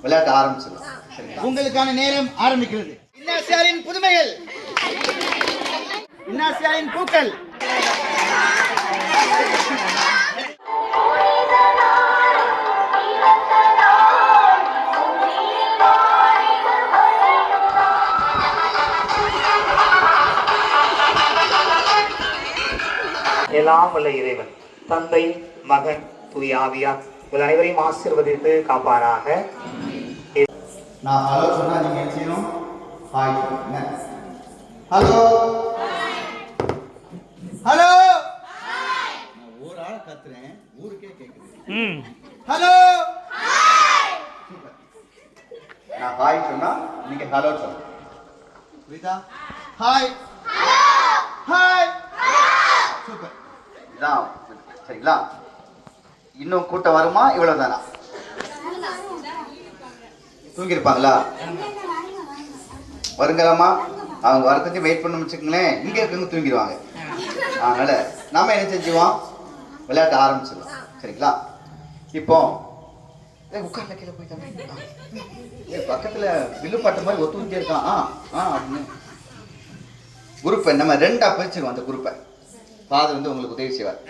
விளையாட்டு ஆரம்பிச்சிடலாம். உங்களுக்கான நேரம் ஆரம்பிக்கிறது. இன்னாசியாரின் புதுமைகள், இன்னாசியாரின் பூக்கள். எல்லாம் வல்ல இறைவன் தந்தை, மகன், தூய ஆவியார் உங்கள் அனைவரையும் ஆசீர்வதித்து காப்பாராக. நான் ஹலோ சொன்னா நீங்க என்ன செய்யணும்? ஹாய் சொல்லுங்க. Hello hello. நான் ஒரு ஆள் கத்துறேன், ஊருக்கே கேக்குது. ஹலோ. நான் ஹாய் சொன்னா நீங்க ஹலோ சொல்லுங்க. புரியுதா? Hi hi. சூப்பர். இதான் சரிங்களா? இன்னும் கூட்டம் வருமா? இவ்வளவுதானா? தூங்கிருப்பாங்களா? வருங்களாமா? அவங்க வரத்துக்கு வெயிட் பண்ண வச்சுக்கோங்களேன். இங்க இருக்கவங்க தூங்கிடுவாங்க. அதனால நாம என்ன செஞ்சுவோம்? விளையாட்டு ஆரம்பிச்சிடலாம். சரிங்களா? இப்போ உட்கார்ல கீழே போயிட்டாங்க. பக்கத்துல வில்லு பாட்டு மாதிரி ஒத்துக்கிட்டே இருக்கான். அப்படின்னு குரூப்பை நம்ம ரெண்டா பிரிச்சிருவோம். அந்த குரூப்பை ஃபாதர் வந்து உங்களுக்கு உதவி செய்வார்.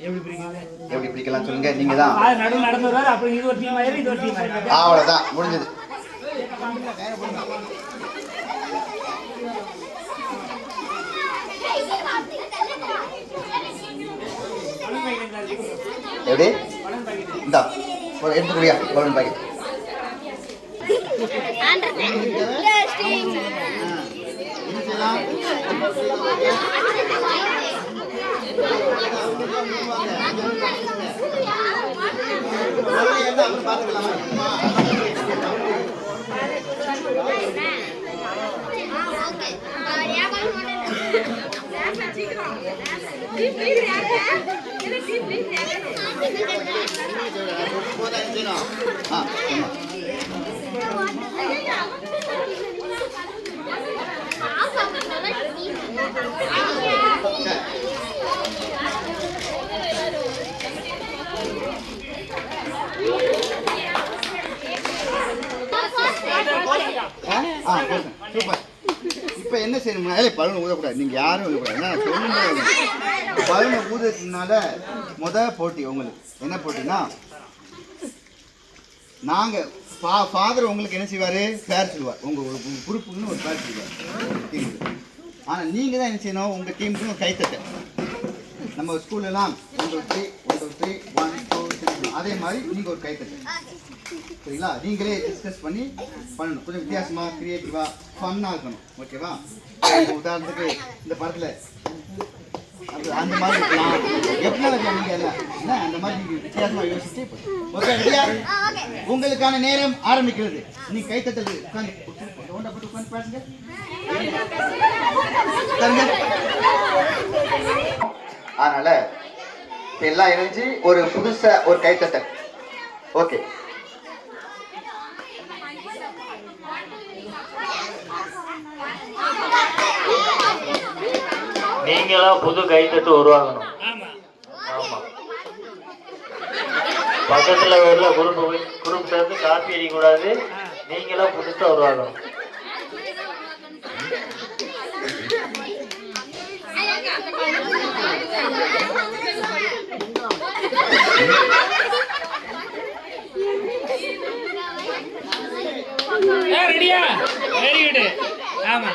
எப்படி பிரிக்கலாம் சொல்லுங்க. நீங்க தான் அவ்வளவுதான், முடிஞ்சது. எப்படி இந்தா எடுத்துக்கிறியா பலூன் பாக்கெட்? சூப்பர். இப்ப என்ன செய்யணும்னா பலூன் ஊதக்கூடாது. நீங்க யாரும் ஊதக்கூடாது. பலூனை ஊதுறதுனால போட்டி உங்களுக்கு என்ன போட்டினா, நாங்க ஃபாதர் உங்களுக்கு என்ன செய்வாரு? பேர் சொல்லுவார். உங்க குரூப்புக்குன்னு ஒரு பேர் சொல்லுவார். ஆனா நீங்க தான் என்ன செய்யணும்? உங்க டீமுக்குன்னு ஒரு கைத்தட்ட. நம்ம ஸ்கூல்லலாம் 1 2 3 1 2 3 1 2 3 அதே மாதிரி நீங்க ஒரு கைத்தட்ட. சரிங்களா? நீங்களே டிஸ்கஸ் பண்ணி பண்ணணும். கொஞ்சம் வித்தியாசமா, கிரியேட்டிவா, ஃபன்னா இருக்கணும். ஓகேவா? உதாரணத்துக்கு இந்த படத்துல அந்த மாதிரி இருக்கலாம். எப்படி இருக்கலாம்? நீங்க எல்லாம் அந்த மாதிரி வித்தியாசமா யோசிச்சு. ஓகே, ரெடியா? உங்களுக்கான நேரம் ஆரம்பிக்கிறது. நீ கைத்தட்டல் உட்காந்து உட்காந்து பேசுங்க. அதனால எல்லாம் இணைஞ்சு ஒரு புதுசா ஒரு கைத்தட்டல். ஓகே, நீங்களா புது கைத்தட்டு உருவாகணும். ஆமா, பக்கத்துல உள்ள குரூப் சேர்ந்து காப்பி அடிக்க கூடாது. நீங்களா புதுசா உருவாகணும். ரெடியா? Very good. ஆமா,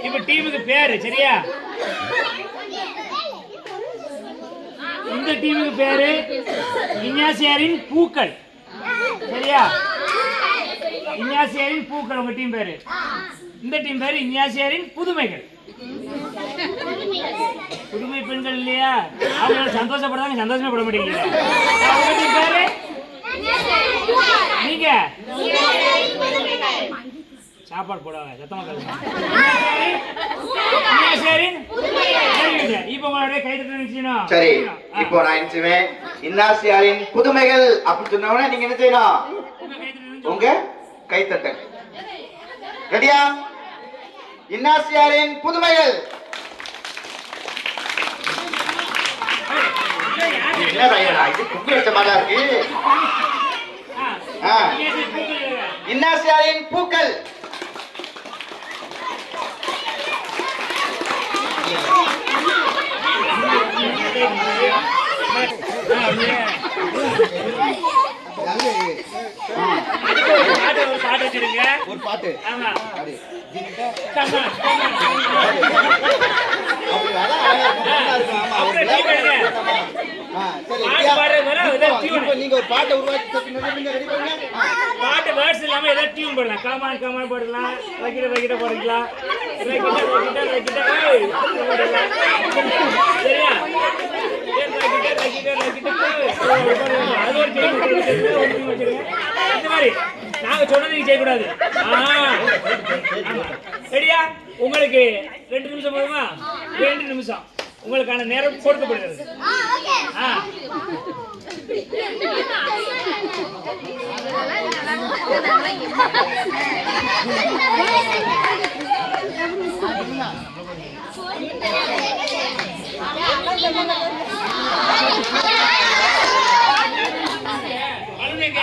இப்ப டீமுக்கு பேரு சரியா? இந்த டீமுக்கு பேரு இன்னாசியாரின் பூக்கள். சரியா? இன்னாசியாரின் பூக்கள் உங்க டீம் பேரு. இந்த டீம் பேரு இன்னாசியாரின் புதுமைகள். புதுமை பெண்கள் இல்லையா? அவங்க சந்தோஷப்படுறாங்க, சந்தோஷமே பட மாட்டேங்கிறீங்க. உங்க டீம் பேரு நீங்க சாப்பாடு போடாத சத்தமா சரி. இப்போ நான் என்ன செய்வேன்? இன்னாசியாரின் புதுமைகள் அப்படின்னு சொன்ன நீங்க என்ன செய்யணும்? உங்க கைத்தட்டல். ரெடியா? இன்னாசியாரின் புதுமைகள். என்ன இது கும்பி வச்ச மாதிரி இருக்கு. ஆ. இங்கே பூக்கள். இன்னாசியாரின் பூக்கள். பாட்டு வச்சிருங்க. ஒரு பாட்டு ஆமா. அப்படி. கம்மா, கம்மா, கம்மா. அப்படி அதான் அழகா இருக்கும். நல்லா இருக்கும். ஆமா, ஒரு அப்புறம் டீ கடைங்க. சரி, பாட்டு ஐயா. பாடுறது வர ஏதாவது tune. இப்போ நீங்க ஒரு பாட்டை உருவாக்கி நீங்க ரெடி பண்ணுங்க. பாட்டு வேர்ட்ஸ் இல்லாம ஏதாவது டியூன் போடலாம். கமான் கமான் போடலாம். ரக்கிட்ட ரக்கிட்ட போடலாம். ரக்கிட்ட ரக்கிட்ட ரக்கிட்ட ஏய் போடலாம். சரியா? ஏய் ரக்கிட்ட ரக்கிட்ட ரக்கிட்ட ஏய் அது ஒரு டியூன் வச்சிருங்க. இந்த மாதிரி நாங்க சொன்னது நீங்க செய்ய கூடாது. ரெடியா? உங்களுக்கு 2 நிமிஷம் போதுமா? 2 நிமிஷம் உங்களுக்கான நேரம் கொடுக்கப்படுகிறது. அழுங்க.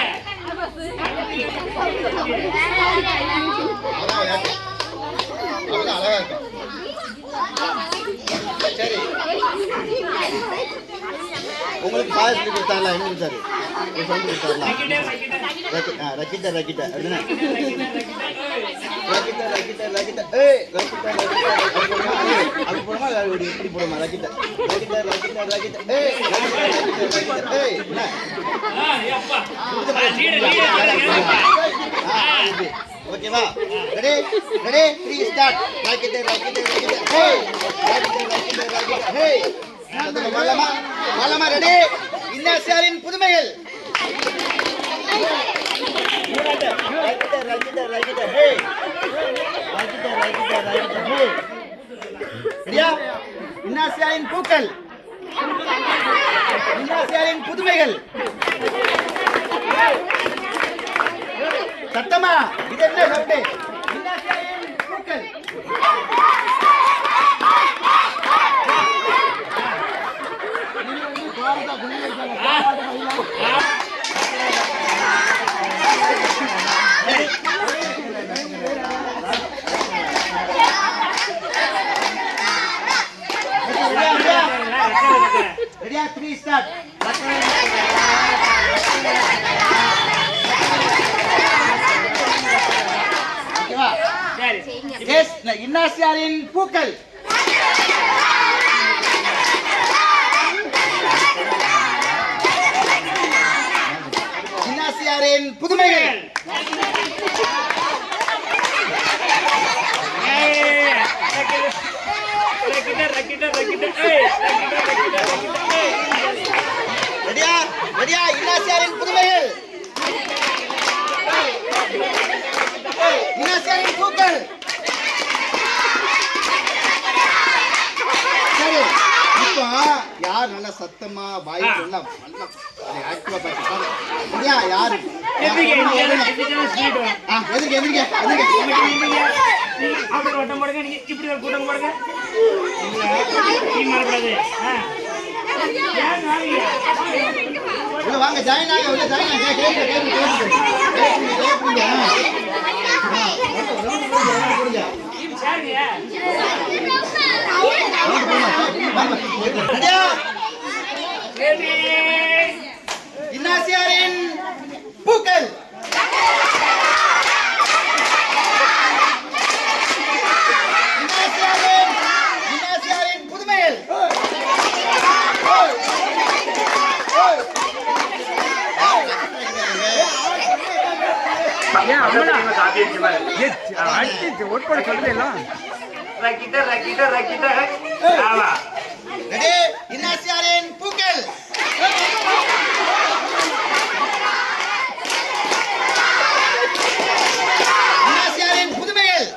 அவ்வளவுதான், அழகா இருக்கும். சரி, உங்களுக்கு பாய் சொல்லி கொடுத்தாங்களா? என்ன கொடுத்தாரு? ஒரு சொல்லி கொடுத்தாங்களா? ரக்கிட்ட ரக்கிட்ட அப்படின்னா ரக்கிட்ட ரக்கிட்ட ரக்கிட்ட ஏய் ரக்கிட்ட ரக்கிட்ட அப்படி போடுமா இப்படி போடுமா? ரக்கிட்ட ரக்கிட்ட ரக்கிட்ட ரக்கிட்ட ஏய் ரக்கிட்ட ரக்கிட்ட ஏய் என்ன? ஓகேவா? Ready ready 3 start. ரக்கிட்ட ரக்கிட்ட ரக்கிட்ட ஏய் ரக்கிட்ட ரக்கிட்ட ரக்கிட்ட ஏய் வரலாமா வரலாமா? ரெடி. இன்னாசியாரின் புதுமைகள். ரக்கிட்ட ரக்கிட்ட ரக்கிட்ட ஏய் ரக்கிட்ட ரக்கிட்ட ரக்கிட்ட ஏய் ரெடியா? இன்னாசியாரின் பூக்கள். இன்னாசியாரின் புதுமைகள். சத்தமா இது என்ன சவுண்டு? இன்னாசியாரின் பூக்கள். ரெடியா? 3 ஸ்டார்ட். ஓகேவா? சரி. எஸ் இன்னாசியாரின் பூக்கள். இன்னாசியாரின் புதுமைகள். ரெடியா? ரெடியா? இன்னாசியாரின் புதுமைகள். இன்னாசியாரின் பூக்கள். சரி, இப்போ யார் நல்லா சத்தமா வாய் நல்லா ஆக்டிவா பாட்டு? ரெடியா? யாரு? எதிர்க்க வட்டம் போடுங்க. நீங்க இப்படி ஒரு கூட்டம் போடுங்க. உள்ள வாங்க, ஜாயின் ஆக உள்ள ஜாயின் ஆக. இன்னாசியாரின் பூக்கள். இன்னாசியாரின் புதுமைகள். ரெடி? இன்னாசியாரின் பூக்கள். இன்னாசியாரின் புதுமைகள்.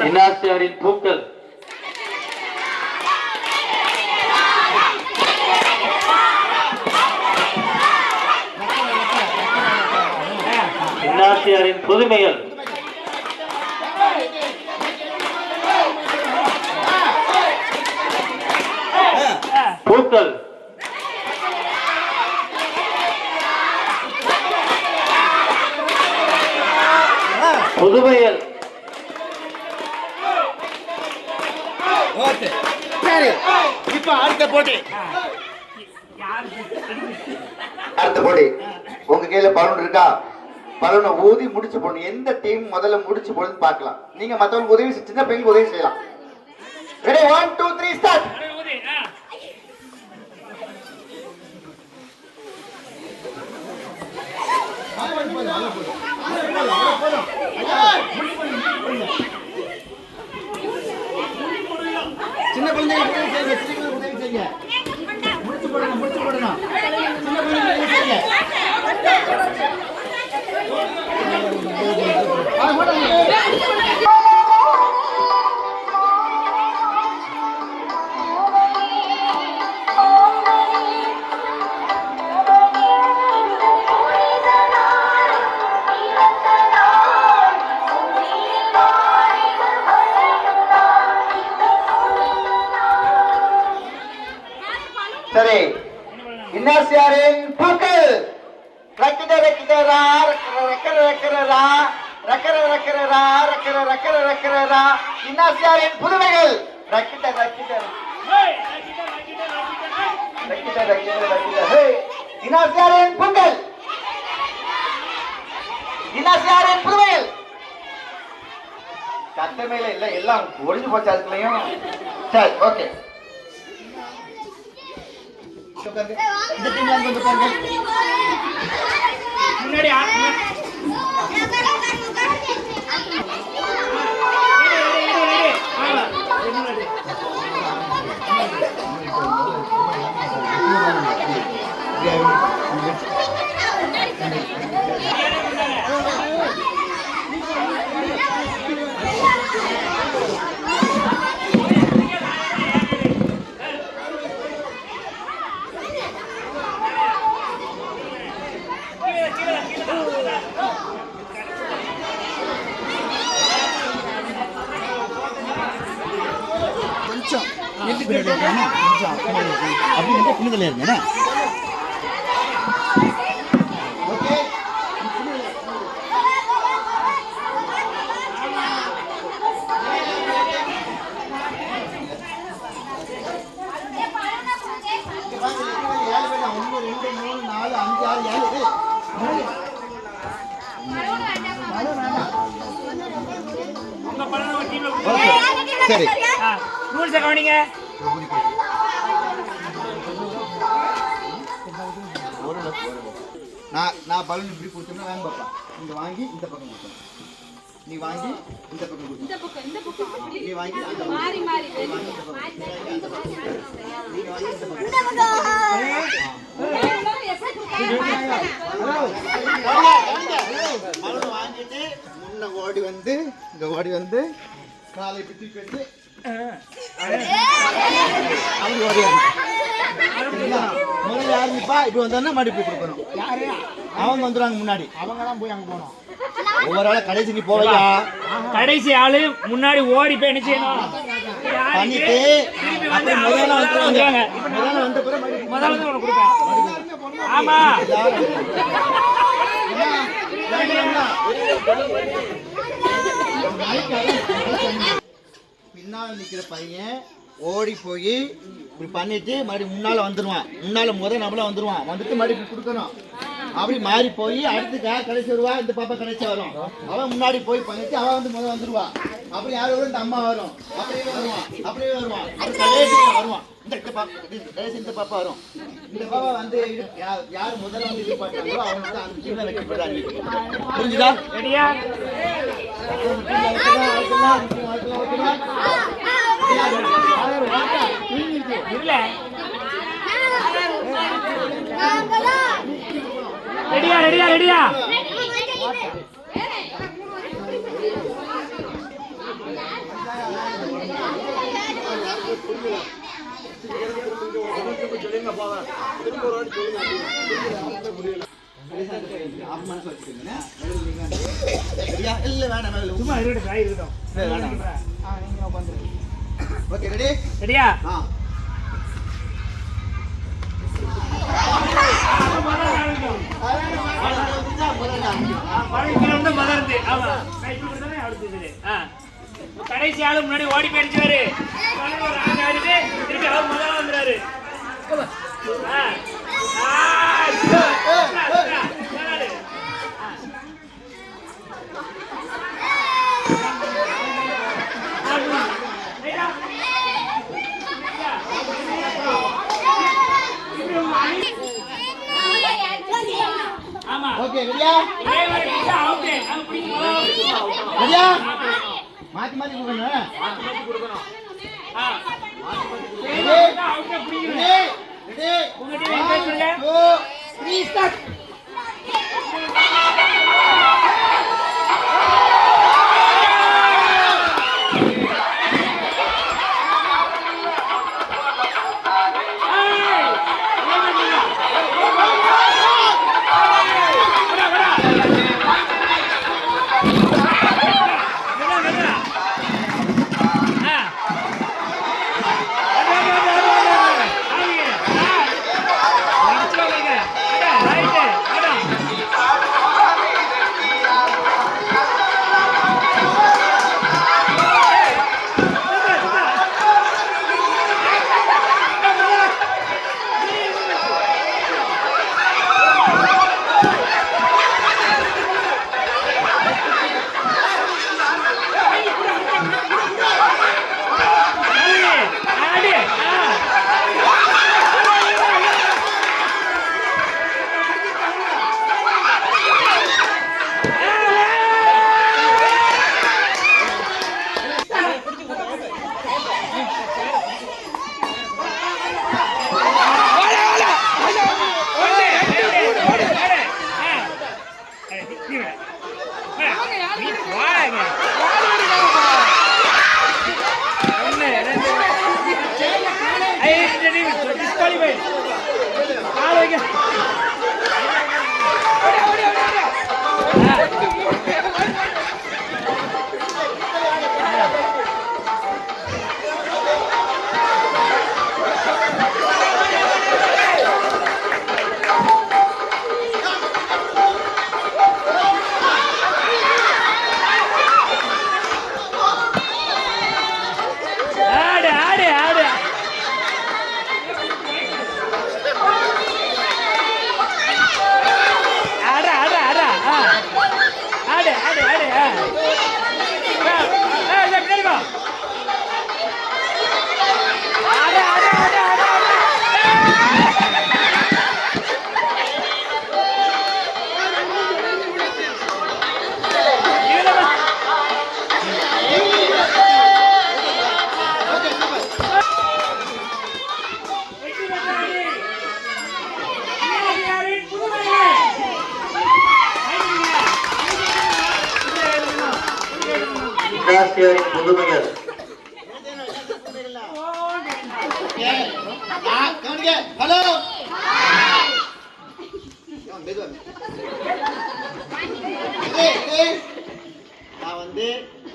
இன்னாசியாரின் பூக்கள். இன்னாசியாரின் புதுமைகள். பூக்கள். புதுவையல். ஓகே சரி இப்போ அடுத்த போட்டி அடுத்த போட்டி உங்க கையில பலூன் இருக்கா பலூனை ஊதி முடிச்சு போடணும் எந்த டீம் முதல்ல முடிச்சு போடுன்னு பார்க்கலாம் நீங்க மத்தவங்களுக்கு உதவி சின்ன பையனுக்கு உதவி செய்யலாம் ரெடி 1 2 3 ஸ்டார்ட் சின்ன குழந்தைங்க உதவி செய்யுங்க முடிச்சு போடணும் சின்ன குழந்தைங்க உதவி செய்யுங்க சரி இன்னாசியாரின் பூக்கள் ரக்கிட ரக்கிட ரா ரக்கர ரக்கர ரா ரக்கர ரக்கர ரா ரக்கர ரக்கர ரக்கர ரா இன்னாசியாரின் புதுமைகள் ரக்கிட ரக்கிட ரக்கிட ரக்கிட ரக்கிட ஹே இன்னாசியாரின் பூக்கள் இன்னாசியாரின் புதுமைகள் கட்டமையில இல்ல எல்லாம் ஒளிஞ்சு போச்சு அதுக்குள்ளயும் சரி ஓகே இந்த டீம்ல வந்து பாருங்க முன்னாடி அப்படி புனிதல இருந்தேன்னா சரி ரூல்ஸ் கவனிங்க நான் பலூன் இப்படி கொடுத்தோம்னா வேன் பாப்பா இங்க வாங்கி இந்த பக்கம் கொடுத்தோம் நீ வாங்கி இந்த பக்கம் கொடுத்தோம் நீ வாங்கி அந்த பக்கம் மாறி மாறி நீங்க வாங்கி இந்த பலூன் வாங்கிட்டு முன்ன ஓடி வந்து இங்க ஓடி வந்து காலை பிடி வச்சு அப்படி ஓடியாரு முதல்ல யாருப்பா இப்படி வந்தா மாடி போய் கொடுக்கணும் அவங்க வந்துடுவாங்க முன்னாடி அவங்க தான் போய் அங்க போனோம் ஒவ்வொரு ஆளா கடைசி நீ போவையா கடைசி ஆளு முன்னாடி ஓடி போய் என்ன செய்யணும் பண்ணிட்டு அப்படி முதல்ல வந்துருவாங்க முதல்ல வந்த பிறகு முதல்ல உனக்கு கொடுப்பேன் ஆமா பின்னால் நிக்கிற பையன் ஓடி போய் இப்படி பண்ணிட்டு மறுபடியும் முன்னால வந்துருவான் முன்னால நம்மள வந்துருவான் வந்துட்டு மறுபடியும் கொடுக்கணும் அப்படி மாறி போய் அடுத்து கடைசி வருவா இந்த பாப்பா கடைசி வரும் அவன் முன்னாடி போய் பண்ணிட்டு அவன் வந்து முதல்ல வந்துருவா அப்படி யாரும் வரும் இந்த அம்மா வரும் அப்படியே வருவான் கடைசி வருவான் இந்த பாப்பா வரும் இந்த பாப்பா வந்து யார் முதல்ல வந்து இது பண்றாங்களோ அவங்க வந்து அந்த டீம்ல வைக்க போறாங்க புரிஞ்சுதா ரெடியா இல்ல ரெடியா ரெடியா ரெடியா இல்ல வேணாம் சும்மா இருக்கட்டும் ஓகே ரெடி ரெடியா கடைசி ஆளு முன்னாடி ஓடி போயிடுச்சாரு. ஒரு ஆள் ஆடிட்டு திருப்பி அவர் முதல்ல வந்துறாரு. ஆமா ஓகே ரெடியா ஒரே ஒரு நிமிஷம் அவுட் அது பிடிக்கணும். ரெடியா மாத்தி மாத்தி கொடுக்கணும் அவுட் பிடிக்கணும். ரெடி உங்க டீம் பேர் சொல்லுங்க. 2 3 ஸ்டார்ட் ஆசிரியரின் முதுமைகள் ஹலோ நான் வந்து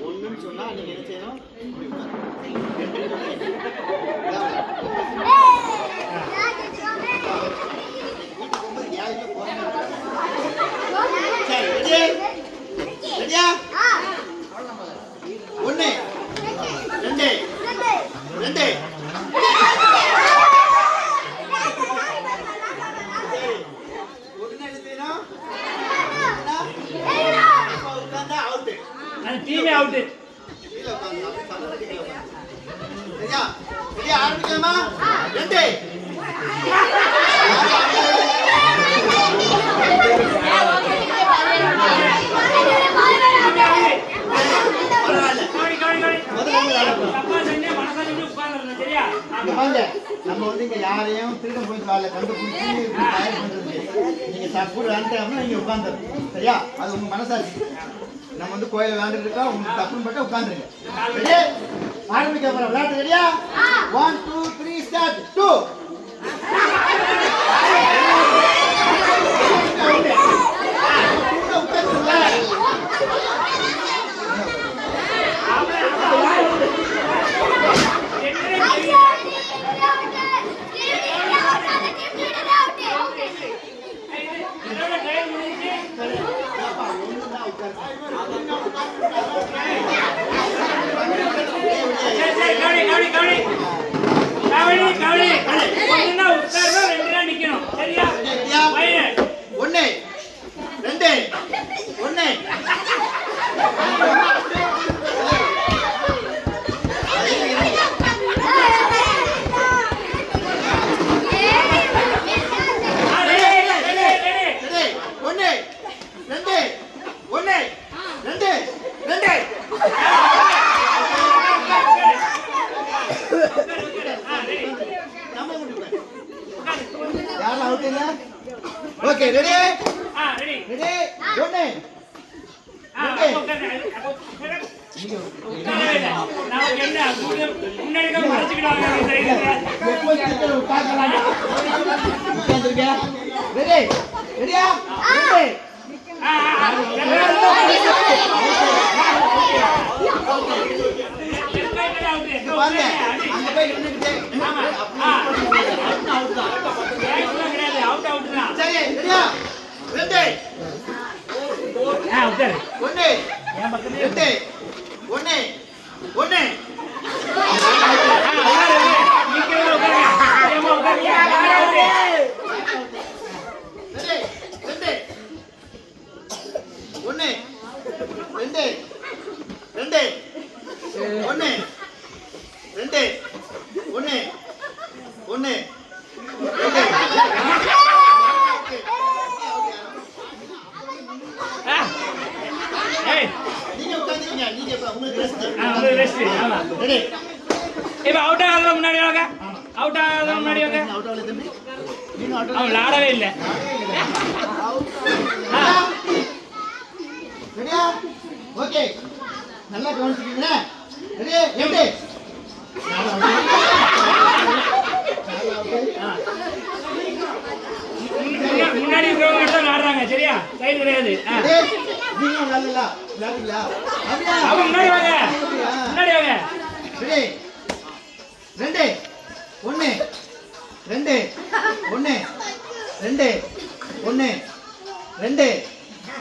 ஒண்ணுன்னு சொன்னா நீங்க என்ன செய்யணும் ரெடியா 1 2 2 டீமே அவுட். சரியா ரெடியா ஆரம்பிக்கலாமா 2 நம்ம வந்து இங்க யாரையும் திருடம் போய் வாழ கண்டுபிடிச்சி தயார் பண்றது நீங்க தப்பு விளாண்டோம்னா நீங்க உட்காந்துருங்க சரியா அது உங்க மனசாட்சி நம்ம வந்து கோயில விளையாண்டுட்டு இருக்கோம் உங்களுக்கு தப்புன்னு பட்டா உட்காந்துருங்க ரெடியா ஆரம்பிக்க போறோம் விளையாட்டு ரெடியா 1 2 3 ஸ்டார்ட் 2 Hey! அவுட் இல்ல ஓகே ரெடி ரெடி ரெடி ஒண்ணு முன்னாடி மறைச்சுக்கிட்டாங்க ரெடி ரெடியா ரெடி பாருங்க அங்க போய் நின்னுக்கிட்டே சரி ரெடியா ரெண்டு ஒண்ணு ரெண்டு ஒண்ணு ஒண்ணு ஒண்ணு ரெண்டு ரெண்டு ஒண்ணு ரெண்டு ஒண்ணு ஒண்ணு ரெண்டு நீங்க உட்கார்ந்தீங்க நீங்க உங்களுக்கு ரெஸ்ட் ரெடி இப்ப அவுட் ஆகாத முன்னாடி வாங்க அவுட் ஆகாத முன்னாடி வாங்க அவுட் ஆகல தம்பி நீங்க அவுட் அவன் விளையாடவே இல்லை ரெடியா ஓகே நல்லா கவனிச்சுக்கீங்க ரெடி ரெடி முன்னாடி இருக்கிறவங்க மட்டும் விளையாடுறாங்க சரியா சைடு கிடையாது நீங்க விளையாடல விளையாடுங்களா அவன் முன்னாடி வாங்க முன்னாடி வாங்க ரெடி ரெண்டு ஒண்ணு ரெண்டு ஒண்ணு ரெண்டு ஒண்ணு ரெண்டு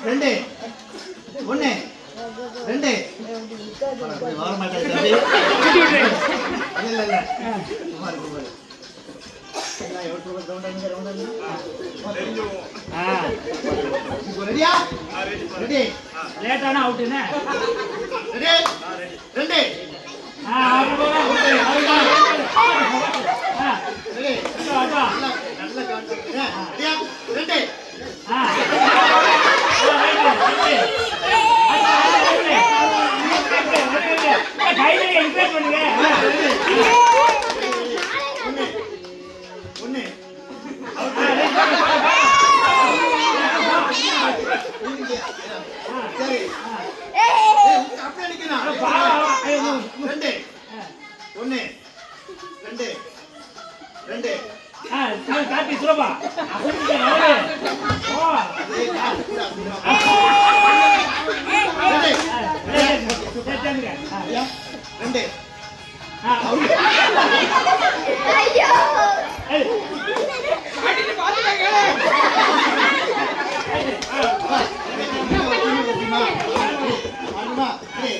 ரெண்டு ஒண்ணு ரெண்டு வர மாட்டேன் தம்பி இல்ல இல்ல குமார் குமார் ரெடியா ரெடி லேட்டான அவுட்டுன்னு ரெடி ரெண்டு ரெடி நல்லா கவனிச்சுக்கீங்க ரெடியா ரெண்டு பண்ணுங்க ஒண்ணு சரி அப்படியே நிக்கணும் ரெண்டு ஒண்ணு ரெண்டு ரெண்டு காட்டி சுலபா ரெண்டு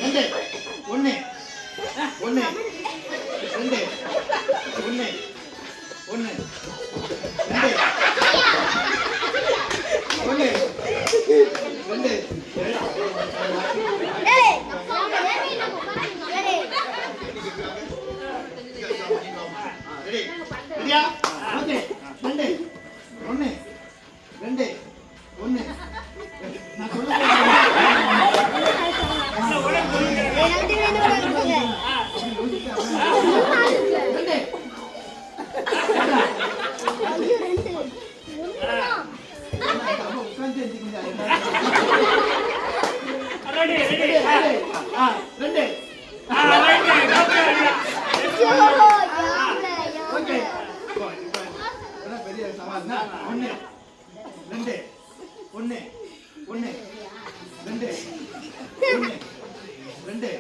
ரெண்டு ஒண்ணு ஒண்ணு ரெண்டு ஒண்ணு ஒண்ணு ரெண்டு ஒண்ணு ரெண்டு ரெடி ரெடியா ஓகே ரெண்டு ஒண்ணு ரெண்டு ஒண்ணு நான் பெரிய சவால் ஒண்ணு ரெண்டு ஒண்ணு ஒண்ணு ரெண்டு ஒண்ணு ரெண்டு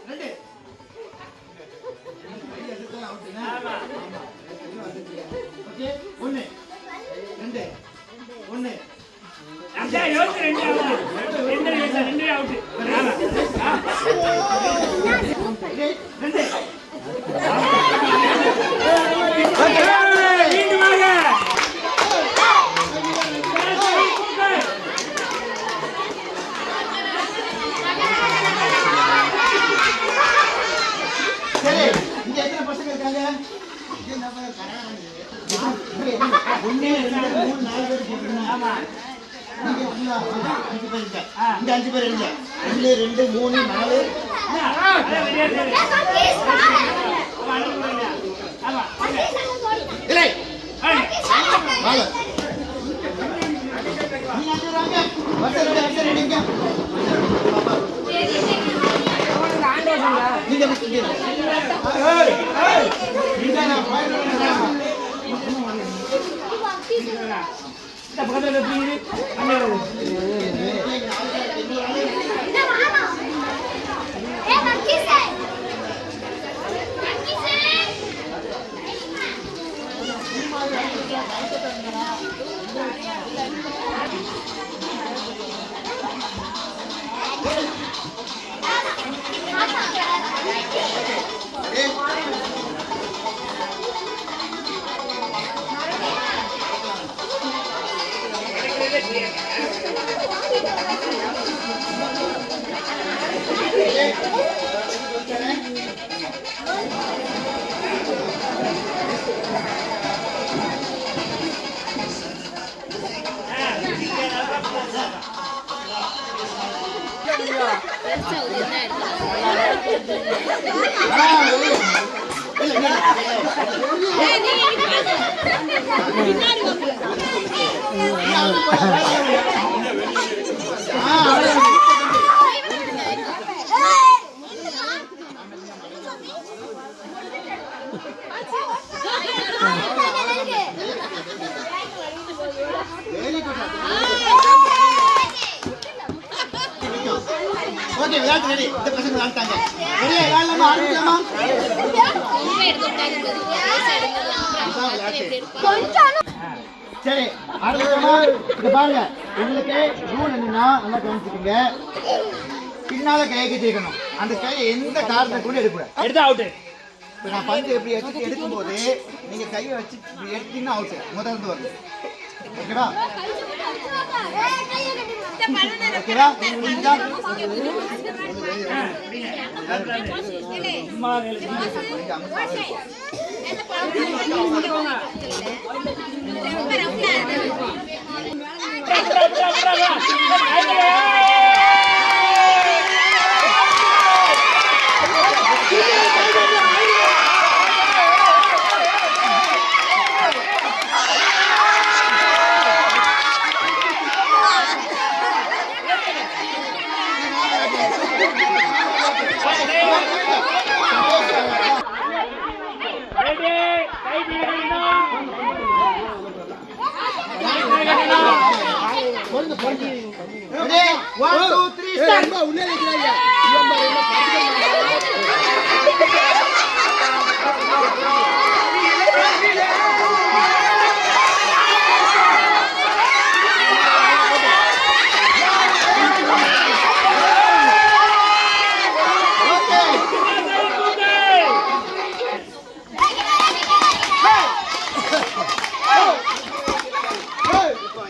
ரெண்டு ஓகே ஒண்ணு ரெண்டு ஒண்ணு ரெண்டு அவுட் ரெண்டு சரி இங்க எத்தனை பசங்க இருக்காங்க ஒண்ணு ரெண்டு மூணு நாலு பேர் போட்டுருங்க ஆமா அஞ்சு பேர் இருக்க இந்த அஞ்சு பேர் இருங்க ஒண்ணு ரெண்டு மூணு நாலு பக்கத்துல போய் ஓகே விளையாட்டு ரெடி. இந்த பசங்க விளையாண்டாங்க. ரெடியா விளையாடலாமா? ஆரம்பிக்கலாமா? சரி ஆரம்பிக்கலாமா? இங்க பாருங்க, உங்களுக்கு ரூல் என்னன்னா நல்லா கவனிச்சுக்கோங்க. பின்னால கையை கட்டிக்கணும். அந்த கையை எந்த காரணத்தை கூட எடுக்கக்கூடாது. எடுத்தா அவுட்டு. இப்போ நான் பந்து எப்படி எடுக்கும்போது நீங்க கையை வச்சு இப்படி எடுத்தீங்கன்னா அவுட்டு. முதல்ல வருது. ஓகேவா? ஓகேவா? புரியுதா? சும்மா Ready? 1, 2, 3, start. உள்ளே நிக்கிறாங்க.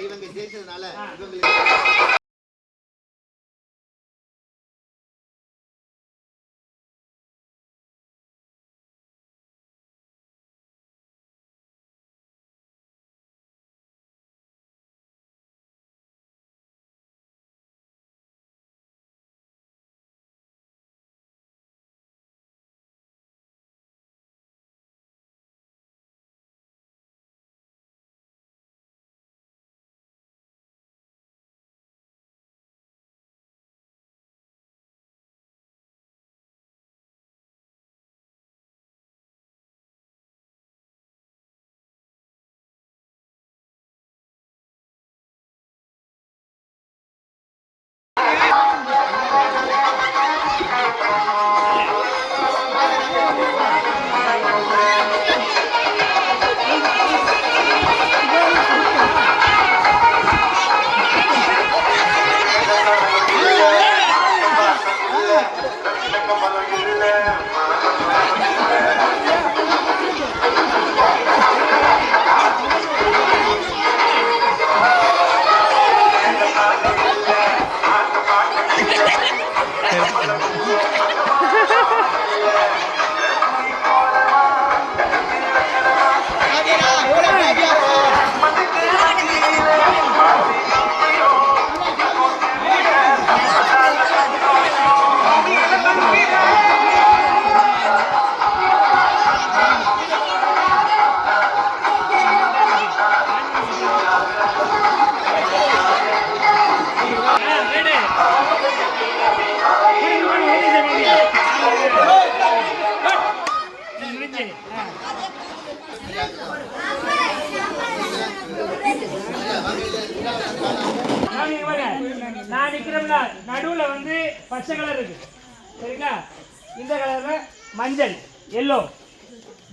இவங்க ஜெயிச்சதுனால இவங்களுக்கு சரி நான் நிக்கிறேன்ல நடுவுல வந்து பச்சை கலர் இருக்கு சரிங்களா இந்த கலர்ல மஞ்சள் எல்லோ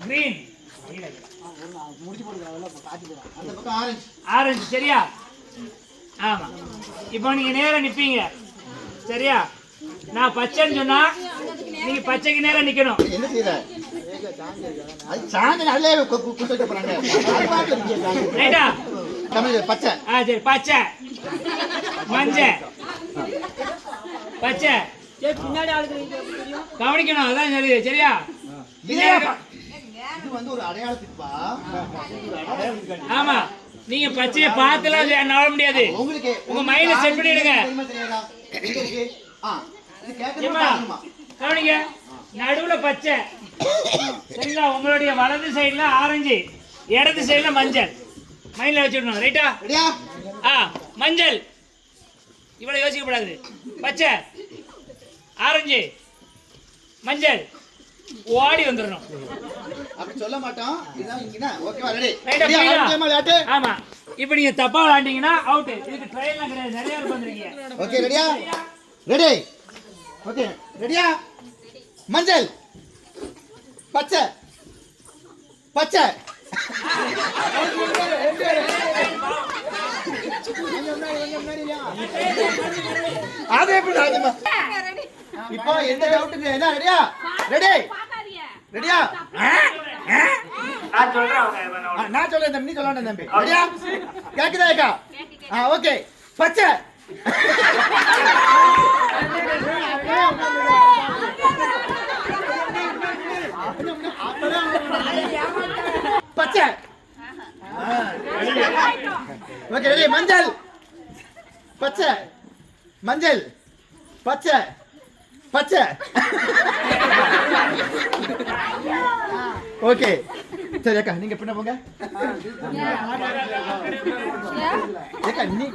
கிரீன் அந்த பக்கம் ஆரஞ்சு. ஆரஞ்சு சரியா ஆமா இப்போ நீங்க நேரா நிப்பீங்க சரியா நான் பச்சைன்னு சொன்னா நீங்க பச்சைக்கு நேரா நிக்கணும் என்ன செய்யற? அது சாந்து நல்லே குடுத்துட்டு போறாங்க. அது பாட்டு இருக்கு சாந்து. ரைட்டா தமிழ் பச்சை. சரி பச்சை மஞ்சள் பச்சை கவனிக்கணும் அதான் சரி சரியா இது வந்து ஒரு அடையாளத்துக்குப்பா. ஆமா நீங்க பச்சையை பார்த்துலாம் நம்ப முடியாது உங்களுக்கு உங்க மைண்ட்ல செட் பண்ணிடுங்க தெரியுமா தெரியாதா? உங்களுக்கு இது கேட்கணுமா ஏம்மா, பார்க்கணுமா? கவனிங்க நடுவுல பச்சை சரிங்களா உங்களுடைய வலது சைடுல ஆரஞ்சு இடது சைடுல மஞ்சள் மைண்ட்ல வச்சுக்கணும் ரைட்டா ரெடியா? மஞ்சள் இவ்வளவு யோசிக்கப்படாது பச்சை ஆரஞ்சு மஞ்சள் ஓடி வந்துடணும் அப்படி சொல்ல மாட்டோம். இதான் இங்கனா ஓகேவா? ரெடி. ரைட்டா ரெடியா? புரியுதா? ஆரம்பிக்கலாமா விளையாட்டு? ஆமா இப்போ நீங்க தப்பா விளையாண்டீங்கன்னா அவுட் இதுக்கு ட்ரையல்லாம் கிடையாது நிறைய பேர் வந்திருக்கீங்க ஓகே ரெடியா? ரெடி. ஓகே ரெடியா? மஞ்சள் பச்சை பச்சை அது எப்படி ராஜமா? இப்போ எந்த டவுட்டுங்க? என்ன ரெடியா? ரெடி ரெடியா? நான் சொல்றேன் அவங்க நான் சொல்றேன் தம்பி, நீ சொல்ல வேண்டாம் தம்பி. ரெடியா? கேக்குதா அக்கா? ஓகே பச்சை பச்சை ஓகே ரெடி. மஞ்சள் பச்சை மஞ்சள் பச்சை பச்சை ஓகே சரி அக்கா நீங்க பின்ன போங்க. ஏக்கா நீ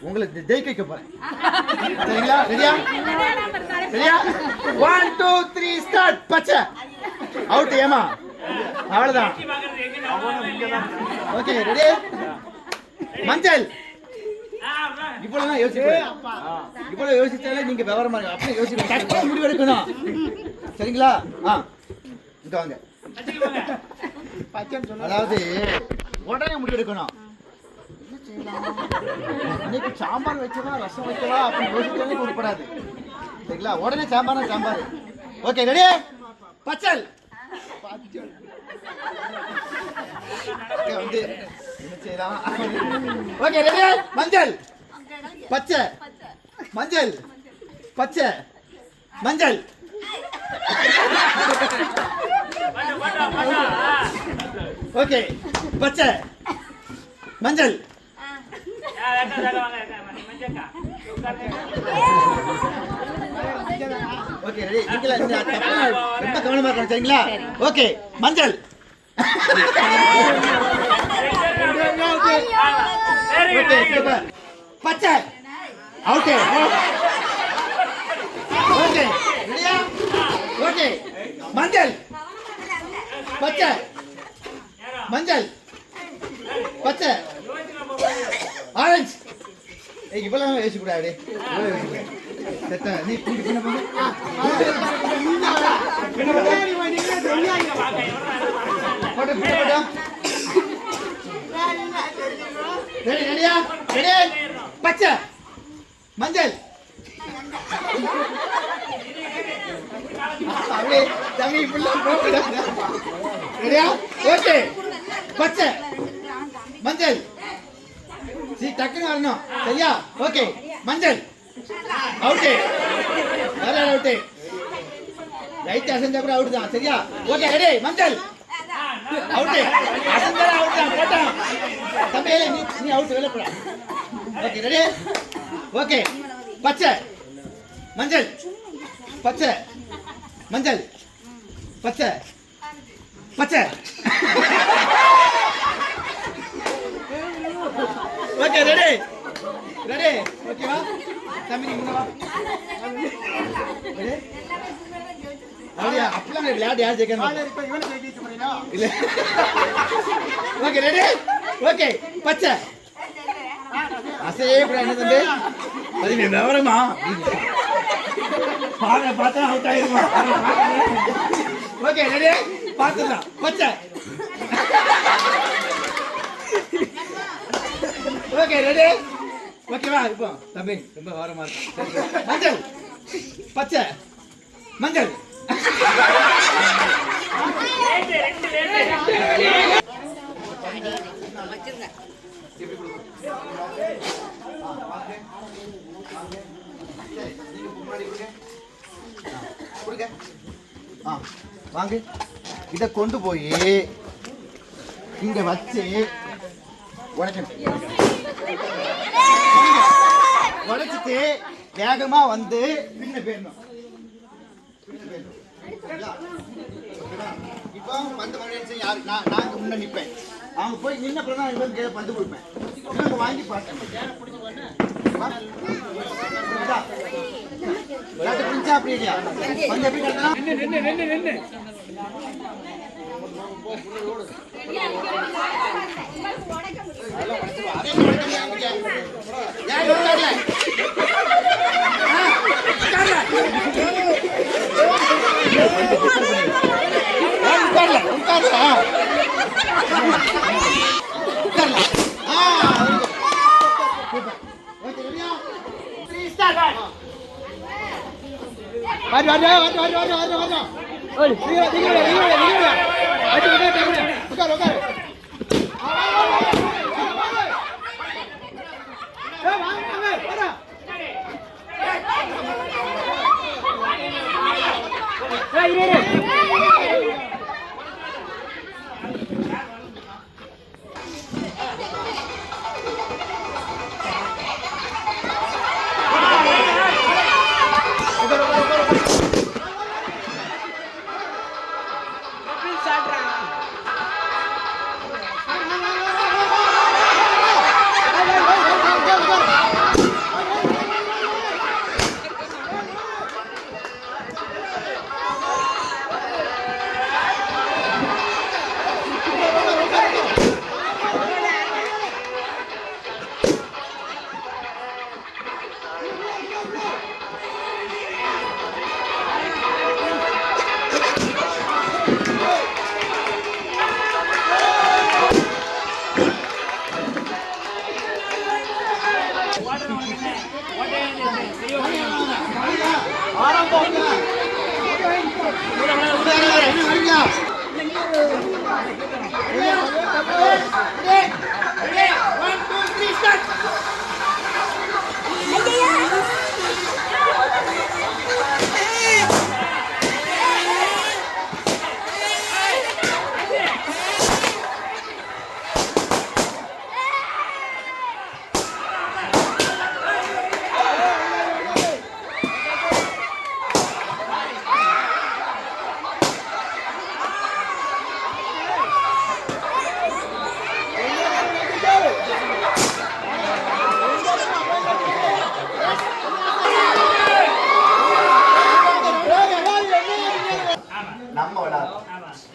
உங்களை ஜெயிக்க வைக்க போறேன் சரிங்களா? ரெடியா? ரெடியா? 1 2 3 ஸ்டார்ட். பச்சை அவுட். ஏமா அவ்வளவுதான். Okay ready. மஞ்சள் இவ்வளவு இவ்வளவு யோசிச்சாலே நீங்க விவரமா இருக்கு. அப்படியே யோசிக்கணும், டக்குனு முடிவு எடுக்கணும் சரிங்களா? இங்க வாங்க. அதாவது உடனே முடிவு எடுக்கணும். இன்னைக்கு சாம்பார் வைக்கவா ரசம் வைக்கவா அப்படின்னு யோசிச்சாலே உருப்படாது சரிங்களா? உடனே சாம்பார். Okay ready. பச்சல் வந்து என்ன செய்யலாம்? Okay ready. மஞ்சள் பச்சை மஞ்சள் பச்சை மஞ்சள் ஓகே பச்சை மஞ்சள் ஓகே ரெடி. நீங்களா இந்த தப்பா ரொம்ப கவனமா இருக்கணும் சரிங்களா? ஓகே மஞ்சள் ஓகே சூப்பர். பச்சை ஓகே ஓகே ரெடியா? ஓகே மஞ்சள் பச்சை மஞ்சள் பச்சை ஆரஞ்சு. இவ்வளவு யோசிக்கூடாது. நீ கூட்டி பண்ண போங்க. ரெடி ரெடியா? ரெடி. பச்சை மஞ்சள் அப்படியே தம்பி இப்படிலாம் போகக்கூடாது. ரெடியா? ஓகே பச்சை மஞ்சள் டக்குன்னு வரணும் சரியா? ஓகே மஞ்சள் அவுட்டு. வேற அவுட்டு. ரைட் அசைஞ்ச அப்புறம் அவுட் தான் சரியா? Okay ready. மஞ்சள் அவுட்டு. அசைஞ்சா அவுட் தான் போட்டான் தம்பி. நீ அவுட் வெளில போடா. Okay ready. ஓகே பச்சை மஞ்சள் பச்சை மஞ்சள் பச்சை பச்சை ஓகே ரெடி ரெடி. ஓகேவா தம்பி? நீ முன்ன வா. ரெடி. அப்படியா? அப்படிலாம் விளையாட்டு யார் ஜெயிக்கணும்? இல்ல. Okay ready? ஓகே பச்சை. அசையே கூட என்ன தம்பி? அது நீ விவரமா? பார்த்தா அவுட் ஆயிருமா? Okay ready? பார்த்துடலாம். பச்சை. Okay ready? ஓகேவா? இப்போ தம்பி ரொம்ப விவரமா இருக்கு. மஞ்சள். பச்சை. மஞ்சள். வாங்க இதை கொண்டு போய் இங்க வச்சு உடைச்சிட்டு வேகமா வந்து பின்ன போயிடணும். இப்போ பந்து மணி யாரு நான் முன்ன நிற்பேன். அவங்க போய் நின்ன பிறகு நான் இவங்க கையில பந்து கொடுப்பேன். இவங்க வாங்கி பார்த்தேன் புரிஞ்சா அப்படி இல்லையா? பந்து எப்படி கட்டணும்?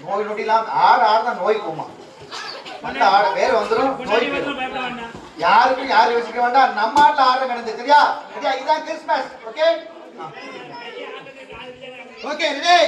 நோய் நொடிலாம் ஆடுதான் நோய் போமா. அந்த ஆடு வேற வந்துடும் நோய். யாருக்கும் யாரும் யோசிக்க வேண்டாம். நம்ம ஆட்டுல ஆடுற கிடந்து சரியா? இதுதான் கிறிஸ்மஸ். Okay okay ready?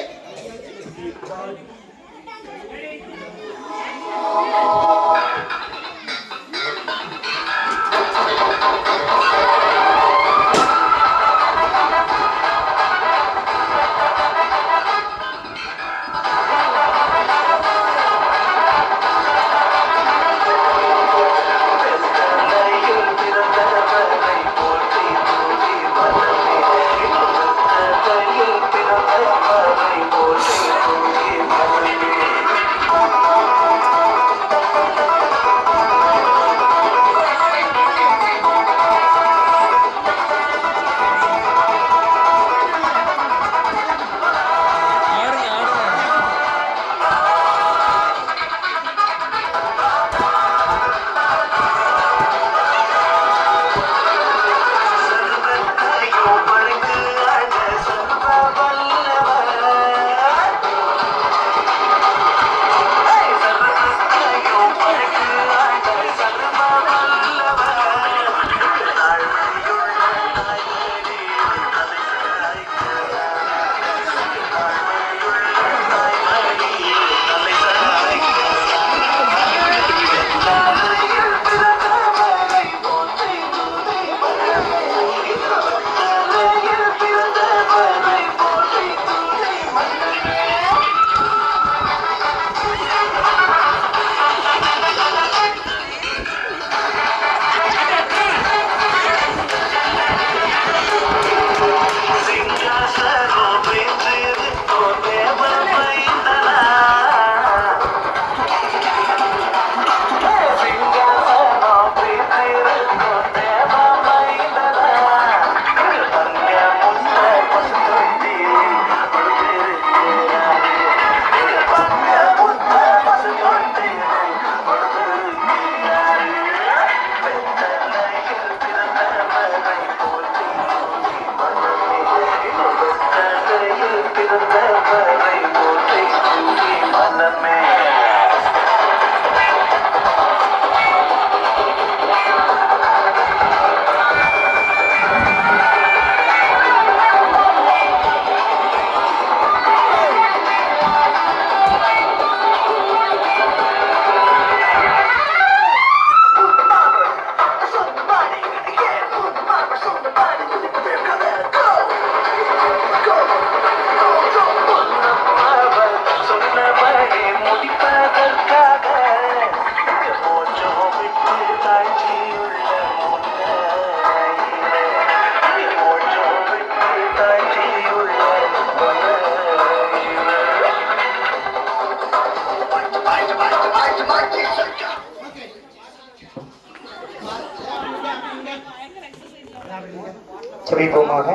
ஜெபிப்போமாக.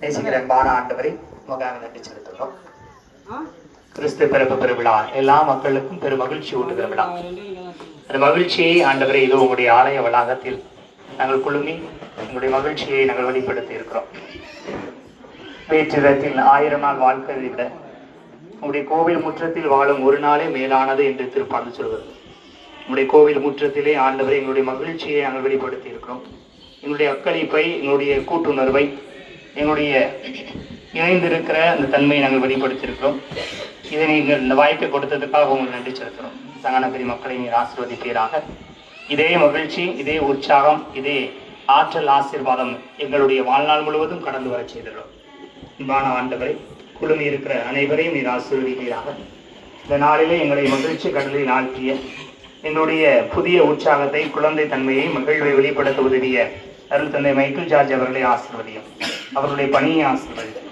நேசிக்கிற அன்பான ஆண்டவரை உமக்காக நன்றி செலுத்துகிறோம். கிறிஸ்து பிறப்பு பெருவிழா எல்லா மக்களுக்கும் பெரும் மகிழ்ச்சி ஊட்டுகிற விழா. அந்த மகிழ்ச்சியை ஆண்டவரை இது உங்களுடைய ஆலய வளாகத்தில் நாங்கள் குழுமி எங்களுடைய மகிழ்ச்சியை நாங்கள் வெளிப்படுத்தி இருக்கிறோம். வேற்றிடத்தில் 1000 நாள் வாழ்க்கையை விட உங்களுடைய கோவில் முற்றத்தில் வாழும் ஒரு நாளே மேலானது என்று திருப்பாடல் சொல்கிறது. உங்களுடைய கோவில் முற்றத்திலே ஆண்டவரை எங்களுடைய மகிழ்ச்சியை நாங்கள் வெளிப்படுத்தி இருக்கிறோம். எங்களுடைய அக்களிப்பை, எங்களுடைய கூட்டுணர்வை, எங்களுடைய இணைந்திருக்கிற அந்த தன்மையை நாங்கள் வெளிப்படுத்தியிருக்கிறோம். இதை நீங்கள் இந்த வாய்ப்பை கொடுத்ததுக்காக உங்களுக்கு நன்றி செலுத்துகிறோம். சங்கனகிரி மக்களை நீர் ஆசீர்வதிப்பீராக. இதே மகிழ்ச்சி, இதே உற்சாகம், இதே ஆற்றல், ஆசீர்வாதம் எங்களுடைய வாழ்நாள் முழுவதும் கடந்து வர செய்துள்ளோம். அன்பான ஆண்டவரை குழுமி இருக்கிற அனைவரையும் நீர் ஆசீர்வதிப்பீராக. இந்த நாளிலே எங்களை மகிழ்ச்சி கடலில் ஆழ்த்திய எங்களுடைய புதிய உற்சாகத்தை, குழந்தை தன்மையை, மகிழ்வை வெளிப்படுத்த உதவிய அருள் தந்தை மைக்கேல் ஜார்ஜ் அவர்களை ஆசீர்வதியும். அவர்களுடைய பணியை ஆசீர்வதியும்.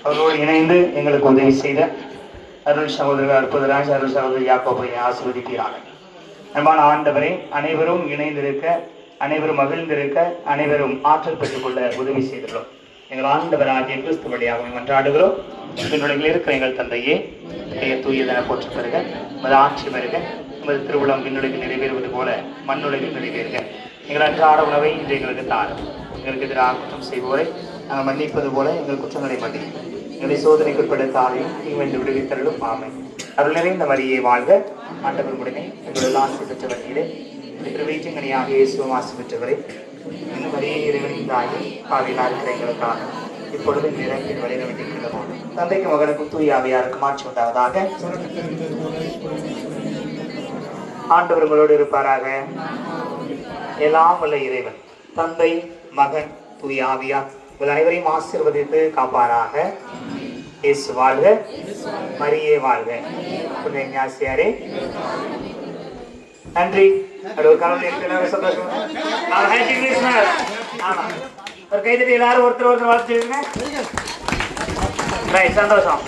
அவர்களோடு இணைந்து எங்களுக்கு உதவி செய்த அருள் சகோதரர் அற்புதராஜ், அருள் சகோதரர் யாக்கோபை ஆசீர்வதிப்பீராக. அன்பான ஆண்டவரை அனைவரும் இணைந்திருக்க, அனைவரும் மகிழ்ந்திருக்க, அனைவரும் ஆற்றல் பெற்றுக்கொள்ள உதவி செய்துள்ளோம். எங்கள் ஆண்டவராகிய கிறிஸ்து வழியாக மன்றாடுகிறோம். என்னுடைய இருக்கிற எங்கள் தந்தையே, பெயர் தூயதென போற்று பெறுக, உமது ஆட்சி பெறுக, உமது திருவுளம் விண்ணுலகில் நிறைவேறுவது போல மண்ணுலகில் நிறைவேறுக. எங்கள் அன்றாட உணவை இன்று எங்களுக்கு தாரும். எங்களுக்கு எதிராக குற்றம் செய்வோரை நாங்கள் மன்னிப்பது போல எங்கள் குற்றங்களை மன்னிக்கும். எங்களை சோதனைக்குட்படுத்தாதையும் தீமைந்து விடுவித்தருளும். ஆமென். அருள் நிறைந்த மரியே வாழ்க, ஆண்டவர் உடனே எங்கள் ஆசி பெற்றவர்களே, திருவீச்சங்கனியாக இயேசுவும் ஆசி பெற்றவரை, இந்த மரியே இறைவனின் தாயே, பாவிலா இருக்கிற எங்களுக்காக இப்பொழுது நிறைவேறி வழியிட வேண்டியிருக்கிறோம். தந்தைக்கு மகனுக்கும் தூய ஆவியாருக்கும் ஆட்சி உண்டாவதாக. ஆண்டவர் உங்களோடு இருப்பாராக. எல்லாம் வல்ல இறைவன் தந்தை, மகன், தூய ஆவியார் உங்கள் அனைவரையும் ஆசீர்வதித்து காப்பாராக. இயேசு வாழ்க, மரியே வாழ்க. புனித இஞ்ஞாசியாரே நன்றி. சந்தோஷம். ஒரு கைதட்டி எல்லாரும் ஒருத்தர் வாழ்த்து. சந்தோஷம்.